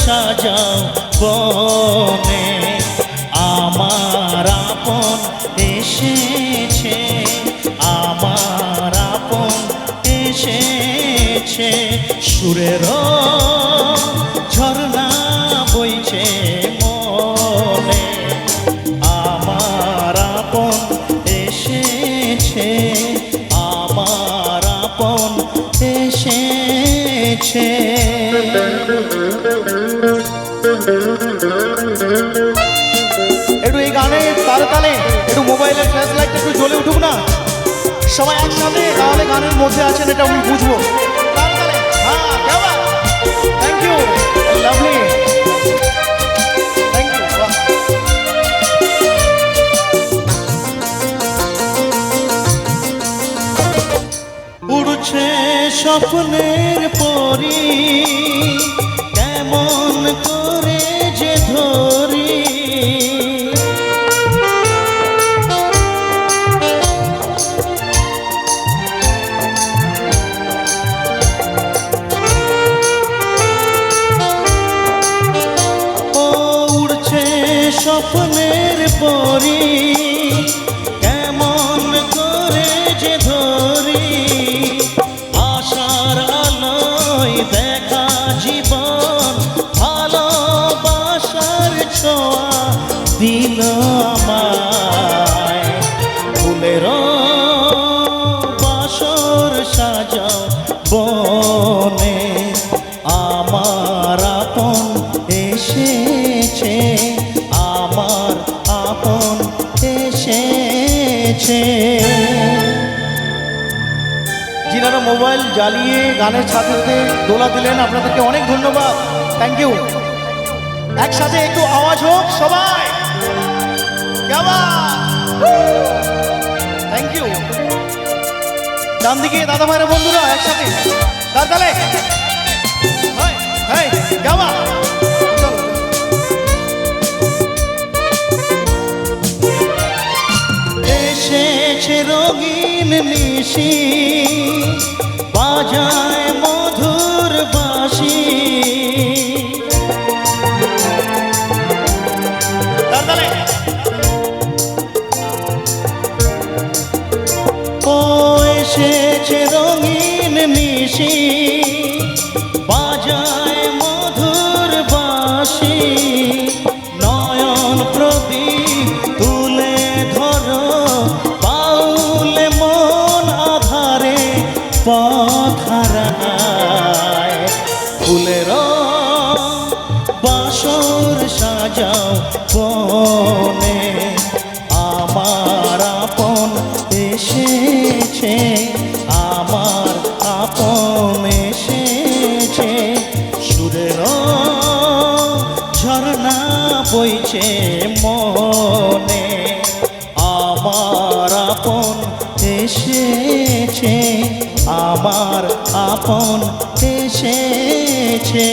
সাজাও বনে আমার আপন এসেছে, আমার আপন এসেছে। সুরের ঝর্ণা বইছে মনে আমার আপন এসেছে, আমার আপন এসেছে। একটু এই গানের তালে তালে একটু মোবাইলের ফ্ল্যাশ লাইট একটু জ্বলে উঠুক না সবাই একসাথে, তাহলে গানের মধ্যে আছেন এটা আমি বুঝবো। তালে তালে হ্যাঁ, কেমন? Thank you, lovely, thank you. উড়ছে স্বপ্নের পরি কেমন করে যে ধরি, স্বপ্নের পরি কেমন করে যে ধরি, আশার আলোয় দেখা জীবন ভালোবাসার ছোঁয়া দিল আমায়। ফুলের বাসর সাজাও বনে আমার আপন এসেছে, আমার আপন এসেছে। যিনারা মোবাইল জ্বালিয়ে গানের সাথে সাথে দোলা দিলেন আপনাদেরকে অনেক ধন্যবাদ, থ্যাংক ইউ। একসাথে একটু আওয়াজ হোক সবাই, থ্যাংক ইউ। ডান দিকে দাদা ভাইরা বন্ধুরা একসাথে তালে গাওয়া। এসেছে রঙিন নিশি বাজায় মধুর বাঁশি, ও এসেছে রঙিন নিশি বাজায় মধুর বাঁশি, নয়ন প্রদীপ তুলে ধরো বাউলে মন আধারে পথ হারায়। ফুলের বাসর সাজাও বনে আমার আপন এসেছে, আমার আপন এসেছে। সুরের ঝর্ণা বইছে মনে আমার আপন এসেছে, আমার আপন এসেছে।